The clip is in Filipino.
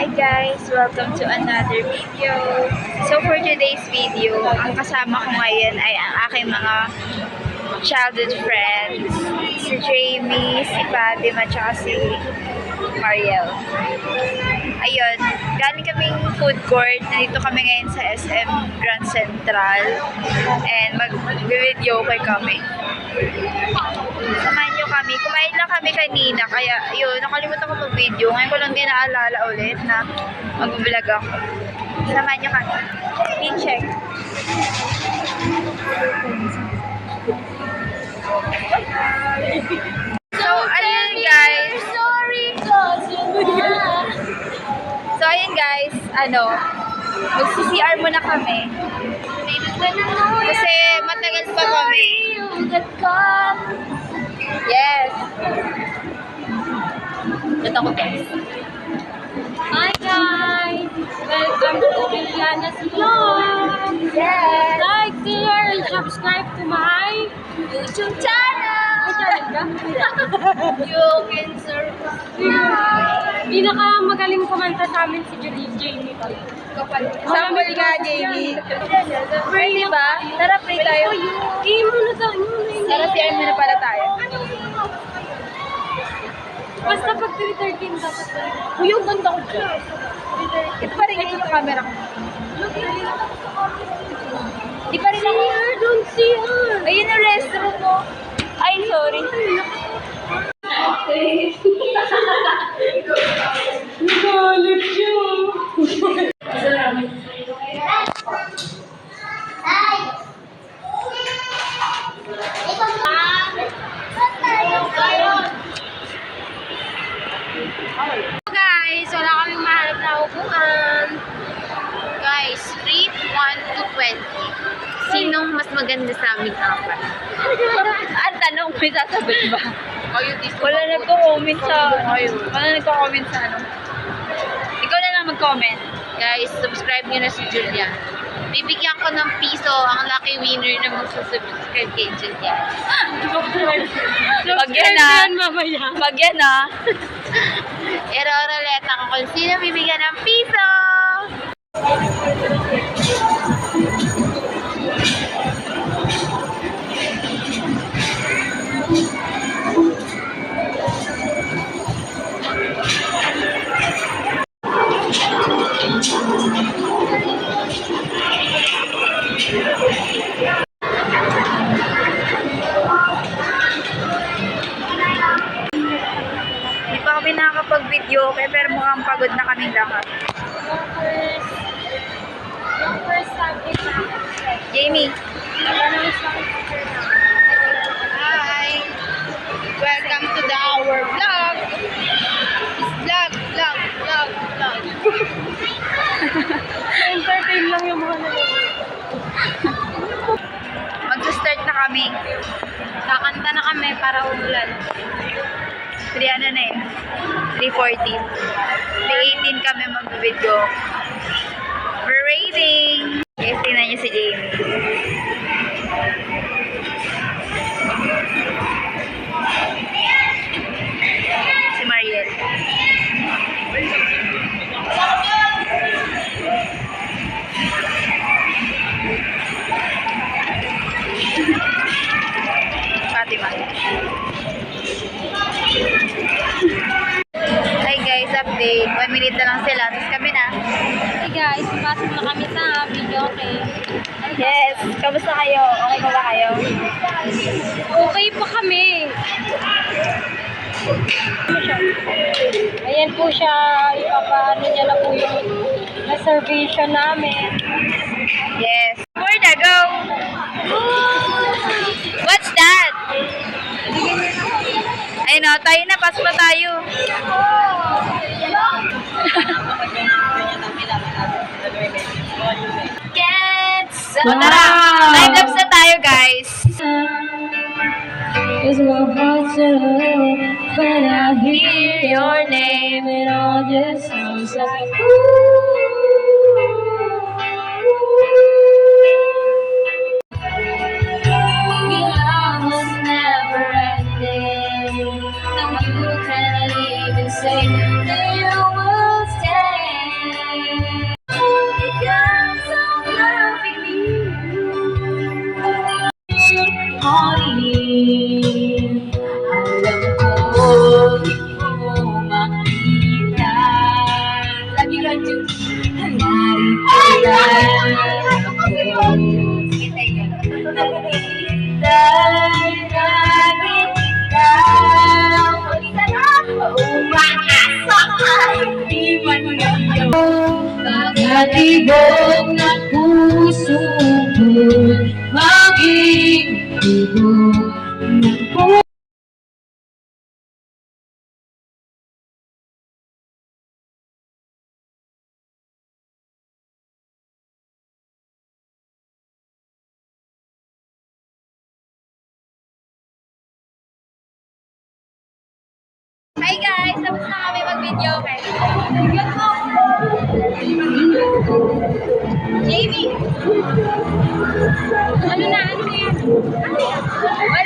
Hi guys! Welcome to another video. So for today's video, ang kasama ko ngayon ay ang aking mga childhood friends. Si Jamie, si Fatima, at si Mariel. Ayun, galing kaming food court. Nandito kami ngayon sa SM Grand Central. And mag-video kami. Samahan nyo kami. Kumain lang kami kanina. Kaya, yun, nakalimutan ko mag-video. Ngayon ko lang din naalala ulit na mag-vlog ako. Samahan nyo kami. I-check. So, ayun guys. So, ayun guys. Mag-CCR muna kami. Kasi matagal pa kami. Yes. Ito ko guys. Hi guys! Welcome to Liliana's Vlog! Yes. Like, share, and subscribe to my YouTube channel. You can serve. Pinakamagaling kumanta sa amin si Jamie pa. Sample ka, Jamie. Pray ba? Tara, pray tayo. Muna tayo. Tara, CR muna pala tayo. Basta pag 3:13 dapat tayo. Uy, yung ganda ko dyan. Ito pa rin yung camera ko. Di pa rin ako. Don't see her. Ayun yung restroom mo. Ay, sorry. Nagalit siya. Guys, wala kaming mahanap na upuan. Guys, rate 1 to 20. Sinong mas maganda sa aming apat? Ang tanong, may sasagot ba? Wala nagko-comment sa Ikaw na lang mag-comment. Guys, subscribe nyo na si Julia. Bibigyan ko ng piso ang lucky winner na magsusubscribe kay Julia. Pag yan mamaya. Pag yan ah. Iroroleta ko kung sino bibigyan ng piso. Hindi pa kami nakakapag-video okay, pero mukhang pagod na kaming lahat. Yung first subject na Jamie. Hi! Welcome to our vlog! Vlog! entertain lang yung mga nalala. Mag-start na kami. Kakanta na kami para umulan. 3:40. 3:18 kami mag-video. We're waiting! Yes, tingnan niyo si Jamie. Si Mariel. Fatima. Hi guys, update. 1 minute na lang sila. Tapos kami na. Hey guys, pasok na kami sa video, okay? Yes. Kamusta kayo? Okay pa ba kayo? Okay pa kami. Ayan po siya, ipapaano niya na po yung reservation namin. Yes. For the go. What's that? Ayun o, tayo na. Pasok na tayo. So, tara. Time lapse na tayo, guys. It's my heart to when I hear your name, it all just sounds like your love was never ending. No, you can't even say that you will stay. tibok na puso ko'y maging tibok ng puso. Hi guys! Tapos na kami mag-video. Okay. Jamie! Ano na? Ano yan? Ano yan?